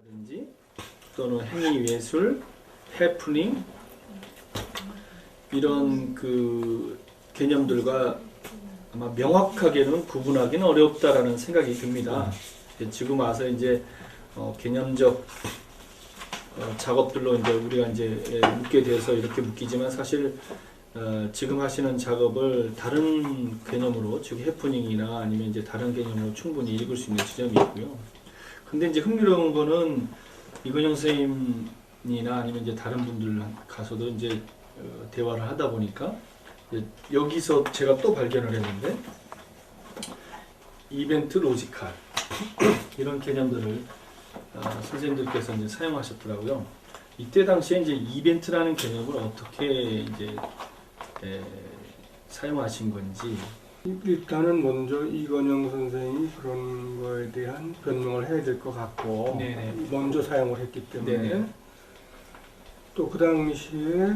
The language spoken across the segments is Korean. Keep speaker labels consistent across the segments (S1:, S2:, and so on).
S1: 라든지 또는 행위 예술, 해프닝 이런 그 개념들과 아마 명확하게는 구분하기는 어렵다라는 생각이 듭니다. 지금 와서 이제 개념적 작업들로 이제 우리가 이제 묻게 돼서 이렇게 묶이지만 사실 지금 하시는 작업을 다른 개념으로 즉 해프닝이나 아니면 이제 다른 개념으로 충분히 읽을 수 있는 지점이 있고요. 근데 이제 흥미로운 거는 이건영 선생님이나 아니면 이제 다른 분들 가서도 이제 대화를 하다 보니까 이제 여기서 제가 또 발견을 했는데 이벤트 로지컬 이런 개념들을 선생님들께서 이제 사용하셨더라고요. 이때 당시에 이제 이벤트라는 개념을 어떻게 이제 사용하신 건지.
S2: 일단은 먼저 이건영 선생님이 그런 거에 대한 변명을 해야 될 것 같고
S1: 네네.
S2: 먼저 사용을 했기 때문에
S1: 네네.
S2: 또 그 당시에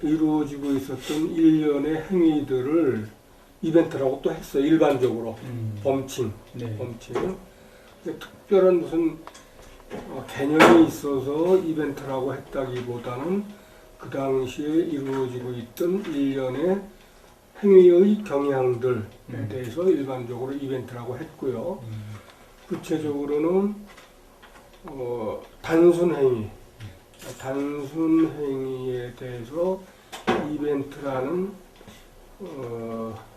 S2: 이루어지고 있었던 일련의 행위들을 이벤트라고 또 했어요. 일반적으로 범칭.
S1: 네.
S2: 범칭. 특별한 무슨 개념이 있어서 이벤트라고 했다기보다는 그 당시에 이루어지고 있던 일련의 행위의 경향들에 대해서 일반적으로 이벤트라고 했고요. 구체적으로는 단순 행위에 대해서 이벤트라는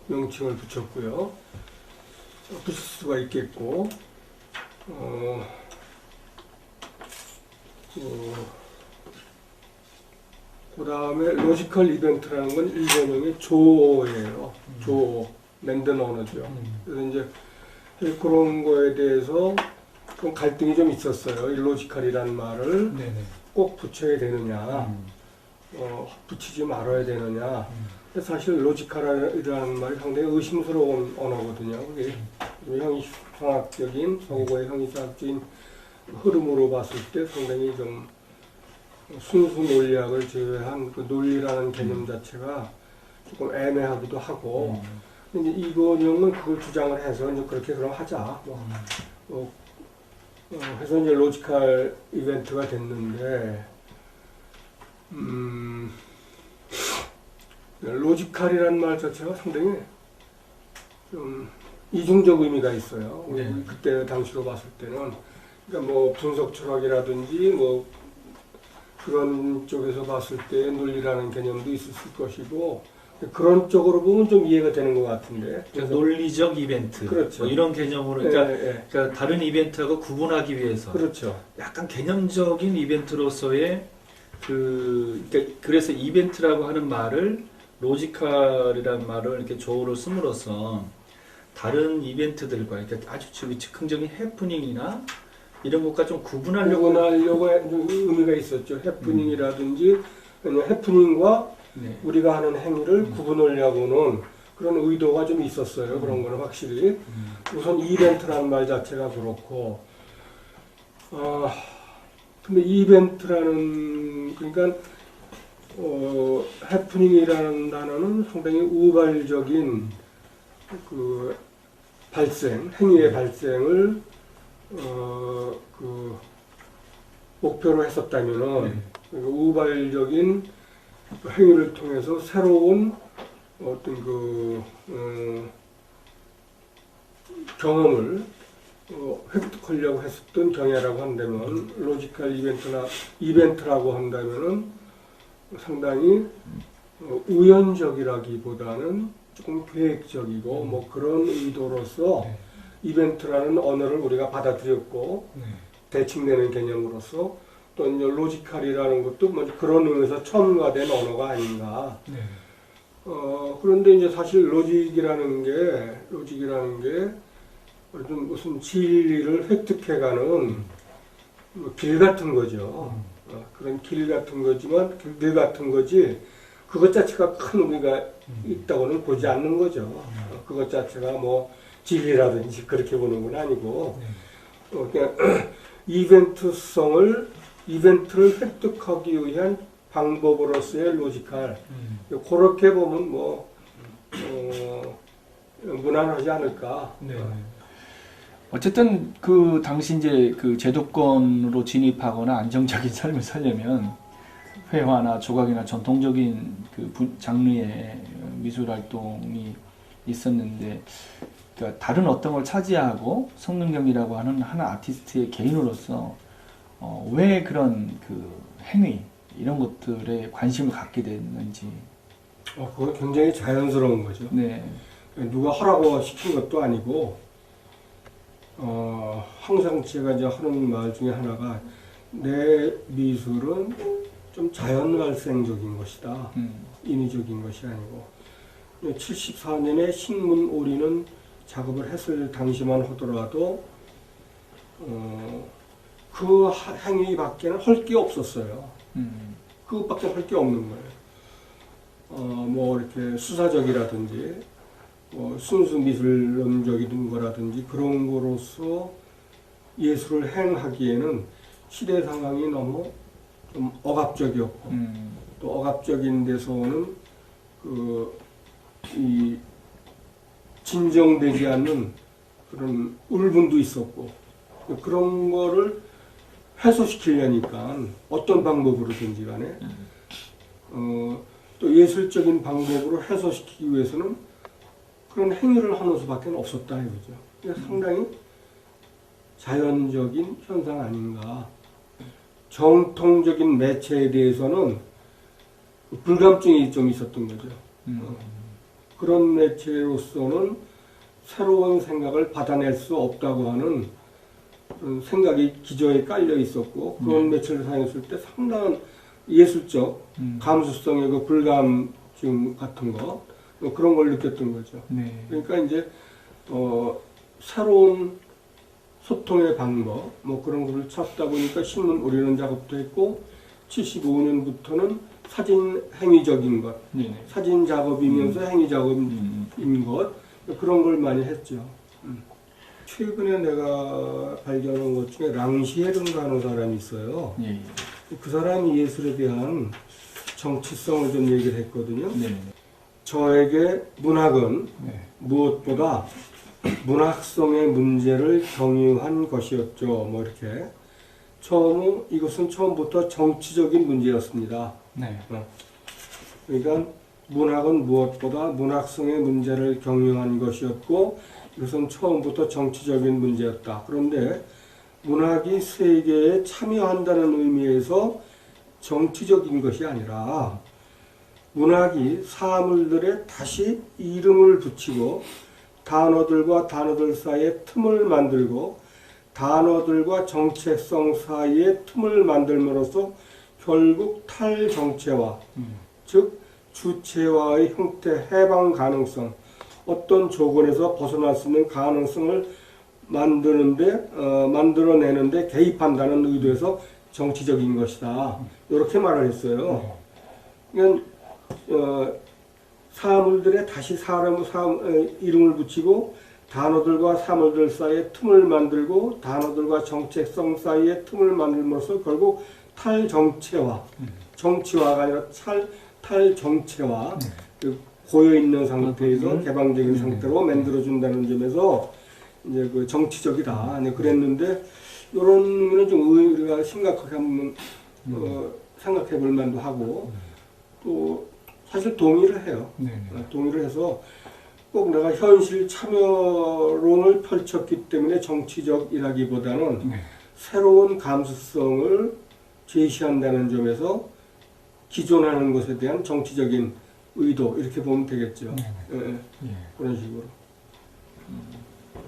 S2: 명칭을 붙였고요. 붙일 수가 있겠고, 그 다음에 로지컬 이벤트라는 건 일본형의 조어예요. 조어, 만든 언어죠. 그래서 이제 그런 거에 대해서 좀 갈등이 좀 있었어요. 이 로지컬이라는 말을
S1: 네네.
S2: 꼭 붙여야 되느냐, 붙이지 말아야 되느냐. 근데 사실 로지컬이라는 말이 상당히 의심스러운 언어거든요. 그게 형이상학적인, 서구어의 형이상학적인 흐름으로 봤을 때 상당히 좀 순수 논리학을 제외한 그 논리라는 개념 자체가 조금 애매하기도 하고, 근데 이제 이건영은 그걸 주장을 해서 이제 그렇게 그럼 하자. 해서 이제 로지컬 이벤트가 됐는데, 로지컬이라는 말 자체가 상당히 좀 이중적 의미가 있어요.
S1: 네.
S2: 그때 당시로 봤을 때는. 그러니까 뭐 분석 철학이라든지 뭐 그런 쪽에서 봤을 때 논리라는 개념도 있었을 것이고, 그런 쪽으로 보면 좀 이해가 되는 것 같은데.
S1: 그러니까 논리적 이벤트,
S2: 그렇죠.
S1: 뭐 이런 개념으로 그러니까 다른 이벤트하고 구분하기 위해서
S2: 그렇죠.
S1: 약간 개념적인 이벤트로서의 그래서 이벤트라고 하는 말을 로지컬이라는 말을 이렇게 조어로 씀으로써 다른 이벤트들과 그러니까 아주 즉흥적인 해프닝이나 이런 것과 좀 구분하려고
S2: 의미가 있었죠. 해프닝이라든지 해프닝과 우리가 하는 행위를 구분하려고는 그런 의도가 좀 있었어요. 그런 거는 확실히. 우선 이벤트라는 말 자체가 그렇고, 근데 이벤트라는, 그러니까 해프닝이라는 단어는 상당히 우발적인 그 발생, 행위의 발생을 그 목표로 했었다면은 우발적인 행위를 통해서 새로운 어떤 그 경험을 획득하려고 했었던 경향이라고 한다면, 로지컬 이벤트라고 한다면은 상당히 우연적이라기보다는 조금 계획적이고 뭐 그런 의도로서 이벤트라는 언어를 우리가 받아들였고, 대칭되는 개념으로서 또 이제 로지컬이라는 것도 뭐 그런 의미에서 첨가된 언어가 아닌가. 그런데 이제 사실 로직이라는 게 무슨 진리를 획득해가는 길 같은 거죠. 그런 길 같은 거지만 길 같은 거지 그것 자체가 큰 의미가 있다고는 보지 않는 거죠. 그것 자체가 뭐 진리라든지 그렇게 보는 건 아니고, 그냥 이벤트를 획득하기 위한 방법으로서의 로지컬, 그렇게 보면 뭐 무난하지 않을까.
S1: 어쨌든 그 당시 이제 그 제도권으로 진입하거나 안정적인 삶을 살려면 회화나 조각이나 전통적인 그 장르의 미술 활동이 있었는데, 그러니까 다른 어떤 걸 차지하고 성능경이라고 하는 한 아티스트의 개인으로서 왜 그런 그 행위 이런 것들에 관심을 갖게 됐는지.
S2: 그건 굉장히 자연스러운 거죠.
S1: 네.
S2: 누가 하라고 시킨 것도 아니고, 항상 제가 이제 하는 말 중에 하나가, 내 미술은 좀 자연 발생적인 것이다. 인위적인 것이 아니고. 74년에 식문 오리는 작업을 했을 당시만 하더라도, 그 행위밖에는 할 게 없었어요. 그것밖에 할 게 없는 거예요. 뭐 이렇게 수사적이라든지, 순수 미술론적인 거라든지 그런 거로서 예술을 행하기에는 시대 상황이 너무 좀 억압적이었고, 또 억압적인 데서는 이 진정되지 않는 그런 울분도 있었고, 그런 거를 해소시키려니까 어떤 방법으로든지 간에 또 예술적인 방법으로 해소시키기 위해서는 그런 행위를 하는 수밖에 없었다 이거죠. 그래서 상당히 자연적인 현상 아닌가. 정통적인 매체에 대해서는 불감증이 좀 있었던 거죠. 그런 매체로서는 새로운 생각을 받아낼 수 없다고 하는 그런 생각이 기저에 깔려 있었고, 그런 매체를 사용했을 때 상당한 예술적 감수성의 그 불감증 같은 거, 그런 걸 느꼈던 거죠.
S1: 네.
S2: 그러니까 이제 새로운 소통의 방법, 뭐 그런 거를 찾다 보니까 신문 오리는 작업도 했고, 75년부터는 사진 행위적인 것, 사진 작업이면서 행위 작업인 것, 그런 걸 많이 했죠. 최근에 내가 발견한 것 중에 랑시에른가 하는 사람이 있어요. 그 사람이 예술에 대한 정치성을 좀 얘기를 했거든요. 저에게 문학은 무엇보다 문학성의 문제를 경유한 것이었죠. 뭐 이렇게. 이것은 처음부터 정치적인 문제였습니다. 그러니까 문학은 무엇보다 문학성의 문제를 경유한 것이었고, 이것은 처음부터 정치적인 문제였다. 그런데 문학이 세계에 참여한다는 의미에서 정치적인 것이 아니라, 문학이 사물들에 다시 이름을 붙이고 단어들과 단어들 사이에 틈을 만들고 단어들과 정체성 사이에 틈을 만들므로써 결국 탈정체화, 즉 주체화의 형태 해방 가능성, 어떤 조건에서 벗어날 수 있는 가능성을 만들어내는데 개입한다는 의도에서 정치적인 것이다. 이렇게 말을 했어요. 그러니까 사물들에 다시 이름을 붙이고 단어들과 사물들 사이에 틈을 만들고 단어들과 정체성 사이에 틈을 만들면서 결국 탈정체화, 정치화가 아니라 탈정체화, 고여있는 상태에서 개방적인 상태로 만들어준다는 점에서 이제 그 정치적이다. 그랬는데, 이런 의미는 좀 우리가 심각하게 한번 생각해 볼 만도 하고, 또 사실 동의를 해요. 동의를 해서 꼭 내가 현실 참여론을 펼쳤기 때문에 정치적이라기보다는 새로운 감수성을 제시한다는 점에서 기존하는 것에 대한 정치적인 의도, 이렇게 보면 되겠죠. 그런 식으로.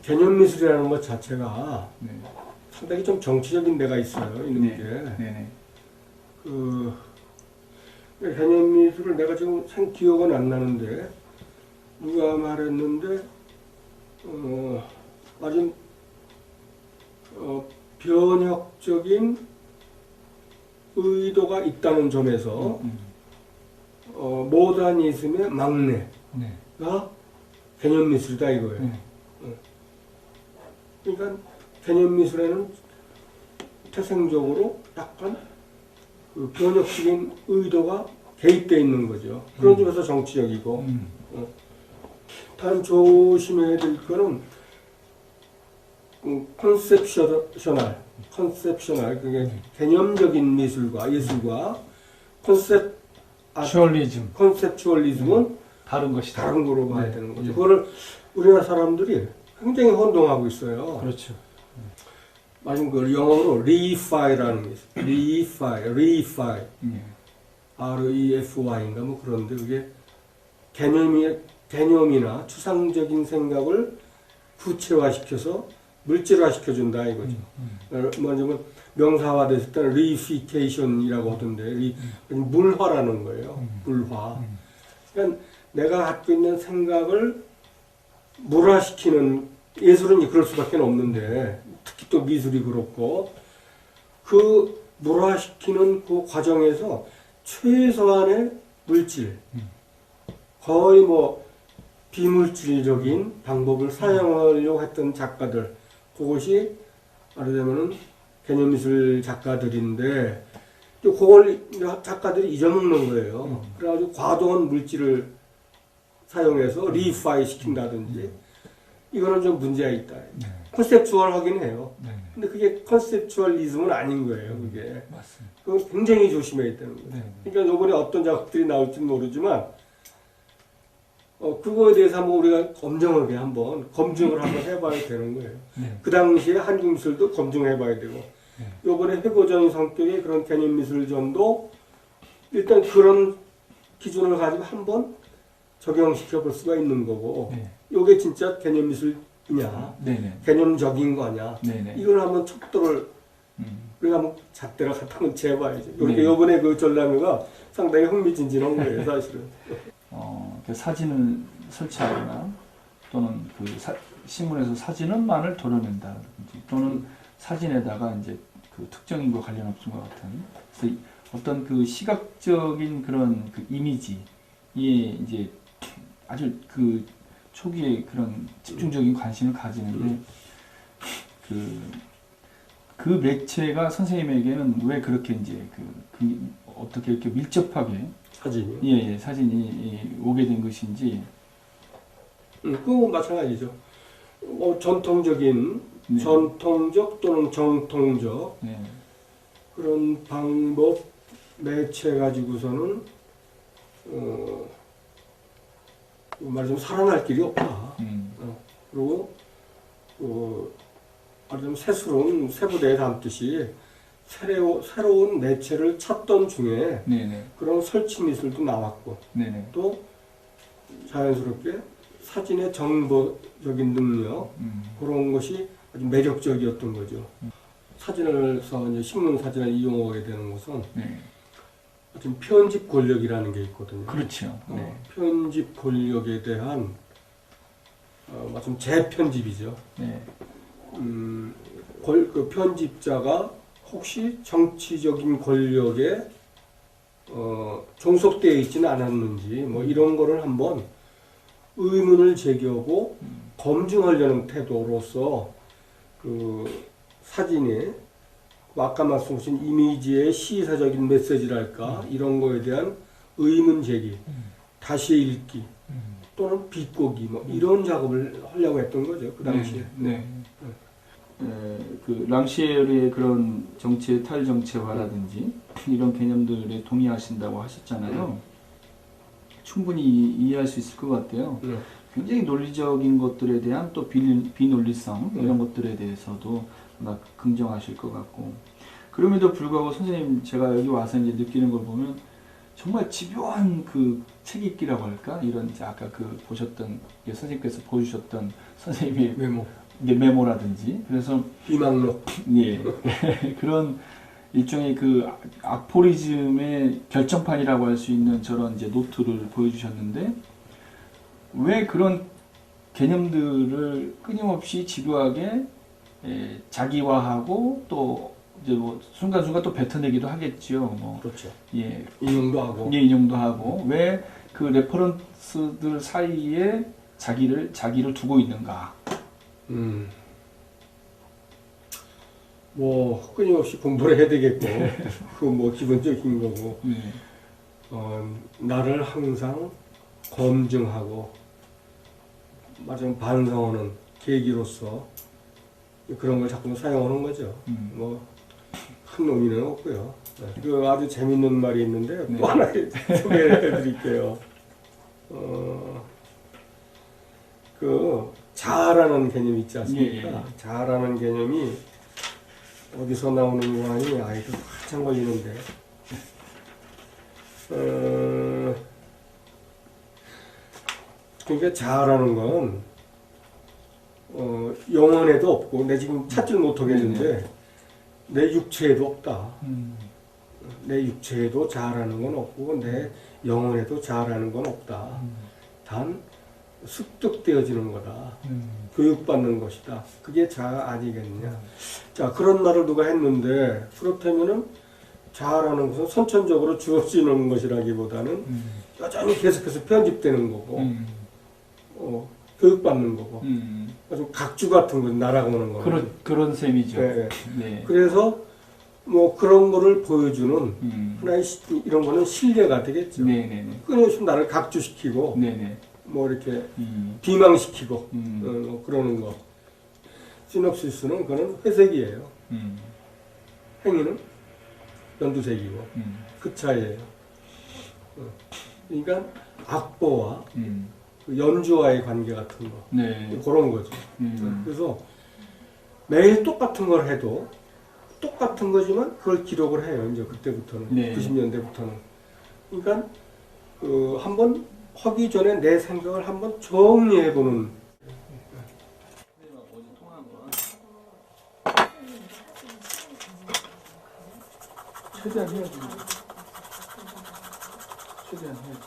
S2: 개념미술이라는 것 자체가 상당히 좀 정치적인 데가 있어요. 있는 게. 개념미술을 내가 지금 기억은 안 나는데, 누가 말했는데, 아주 변혁적인 의도가 있다는 점에서 모더니즘의 막내가 개념미술이다 이거예요. 그러니까 개념미술에는 태생적으로 약간 그 변혁적인 의도가 개입되어 있는 거죠. 그런 점에서 정치적이고. 단 조심해야 될 거는 컨셉셔널 그게 개념적인 미술과 예술과
S3: 슈얼리즘.
S2: 컨셉추얼리즘은
S3: 다른 것이다.
S2: 다른 거로 봐야
S3: 네.
S2: 되는 거죠.
S3: 예.
S2: 그거를 우리나라 사람들이 굉장히 혼동하고 있어요.
S3: 그렇죠.
S2: 마침 그 영어로 refi라는 게 있어요. refy,
S3: 예.
S2: REFY인가 뭐 그런데 그게 개념이나 추상적인 생각을 구체화시켜서 물질화시켜준다 이거죠. 먼저 명사화됐을 때는 reification이라고 하던데 물화라는 거예요. 물화. 그러니까 내가 갖고 있는 생각을 물화시키는 예술은 그럴 수밖에 없는데 특히 또 미술이 그렇고 그 물화시키는 그 과정에서 최소한의 물질 거의 뭐 비물질적인 방법을 사용하려고 했던 작가들 그것이 말하자면은 개념미술 작가들인데 또 그걸 작가들이 잊어먹는 거예요. 그래가지고 과도한 물질을 사용해서 리파이 시킨다든지 이거는 좀 문제가 있다. 컨셉추얼하긴 해요. 근데 그게 컨셉추얼리즘은 아닌 거예요. 그게
S3: 맞습니다.
S2: 그건 굉장히 조심해야 되는 거예요.
S3: 네.
S2: 그러니까 이번에 어떤 작품들이 나올지는 모르지만 그거에 대해서 한번 우리가 검증하게 한번 검증을 한번 해봐야 되는 거예요.
S3: 네.
S2: 그 당시에 한국 미술도 검증해봐야 되고 이번에 회고적인 성격의 그런 개념 미술전도 일단 그런 기준을 가지고 한번 적용시켜 볼 수가 있는 거고
S3: 네.
S2: 이게 진짜 개념 미술이냐
S3: 네네.
S2: 개념적인 거냐
S3: 네네.
S2: 이걸 한번 척도를 우리가 한번 잣대로 갖다 한번 재봐야죠. 이렇게 이번에 그 전람회가 상당히 흥미진진한 거예요, 사실은.
S3: 그 사진을 설치하거나 또는 그 신문에서 사진만을 도려낸다든지 또는 사진에다가 이제 그 특정 인과 관련 없는 것 같은 그래서 어떤 그 시각적인 그런 그 이미지에 이제 아주 그 초기에 그런 집중적인 관심을 가지는데 그 매체가 선생님에게는 왜 그렇게 이제 어떻게 이렇게 밀접하게
S2: 사진이.
S3: 예, 사진이 오게 된 것인지.
S2: 그거 마찬가지죠. 전통적인,
S3: 네.
S2: 전통적 또는 정통적
S3: 네.
S2: 그런 방법, 매체 가지고서는 말하자면 살아날 길이 없다. 그리고 말하자면 새스러운 세부대에 담듯이 새로운 매체를 찾던 중에
S3: 네네.
S2: 그런 설치 미술도 나왔고
S3: 네네.
S2: 또 자연스럽게 사진의 정보적인 능력 그런 것이 아주 매력적이었던 거죠. 사진을서 이제 신문 사진을 이용하게 되는 것은
S3: 네.
S2: 좀 편집 권력이라는 게 있거든요.
S3: 그렇죠. 네.
S2: 편집 권력에 대한 마침 재편집이죠.
S3: 네.
S2: 그 편집자가 혹시 정치적인 권력에 종속되어 있지는 않았는지 뭐 이런 거를 한번 의문을 제기하고 검증하려는 태도로서 그 사진에 아까 말씀하신 이미지의 시사적인 메시지랄까 이런 거에 대한 의문 제기, 다시 읽기 또는 비꼬기 뭐 이런 작업을 하려고 했던 거죠 그 당시에.
S3: 네. 그 랑시에르의 그런 정치의 탈정체화라든지 이런 개념들에 동의하신다고 하셨잖아요. 충분히 이해할 수 있을 것 같아요. 굉장히 논리적인 것들에 대한 또 비논리성 이런 것들에 대해서도 아마 긍정하실 것 같고 그럼에도 불구하고 선생님 제가 여기 와서 이제 느끼는 걸 보면 정말 집요한 그 책 읽기라고 할까 이런 이제 아까 그 보셨던 선생님께서 보여주셨던 선생님의 메모라든지 그래서
S2: 비망록
S3: 예 그런 일종의 그 아포리즘의 결정판이라고 할 수 있는 저런 이제 노트를 보여주셨는데 왜 그런 개념들을 끊임없이 집요하게 자기화하고 또 이제 뭐 순간순간 또 뱉어내기도 하겠지요. 뭐
S2: 그렇죠.
S3: 예
S2: 인용도 하고.
S3: 예 인용도 하고 왜 그 레퍼런스들 사이에 자기를 두고 있는가?
S2: 뭐 끊임없이 공부를 해야 되겠고 그건 뭐 기본적인 거고 나를 항상 검증하고 말하자면 반성하는 계기로서 그런 걸 자꾸 사용하는 거죠. 뭐 한 놈이는 없고요. 그 아주 재밌는 말이 있는데
S3: 네.
S2: 또 하나 소개를 해드릴게요. 그 자아라는 개념 있지 않습니까?
S3: 예, 예.
S2: 자아라는 개념이 어디서 나오는 거 아니? 아이도 한참 걸리는데. 그러니까 자아라는 건 영혼에도 없고 내 지금 찾질 못하겠는데 내 육체에도 없다. 내 육체에도 자아라는 건 없고 내 영혼에도 자아라는 건 없다. 단 습득되어지는 거다. 교육받는 것이다. 그게 자아 아니겠느냐. 자, 그런 말을 누가 했는데 그렇다면은 자아라는 것은 선천적으로 주어지는 것이라기보다는 여전히 계속해서 편집되는 거고 교육받는 거고 아주 각주 같은 거 날아가는 거.
S3: 그런 셈이죠.
S2: 네.
S3: 네.
S2: 그래서 뭐 그런 거를 보여주는 하나의 이런 거는 신뢰가 되겠죠.
S3: 네네네.
S2: 끊임없이 나를 각주시키고
S3: 네네.
S2: 뭐 이렇게 비망시키고 뭐 그러는 거. 시놉시스는 그는 회색이에요. 행위는 연두색이고 그 차이예요. 그러니까 악보와 그 연주와의 관계 같은 거.
S3: 네.
S2: 그런 거죠. 그래서 매일 똑같은 걸 해도 똑같은 거지만 그걸 기록을 해요. 이제 그때부터는
S3: 네.
S2: 90년대부터는. 그러니까 한번 하기 전에 내 생각을 한번 정리해보는.
S3: 최대한 해야지. 최대한 해야지.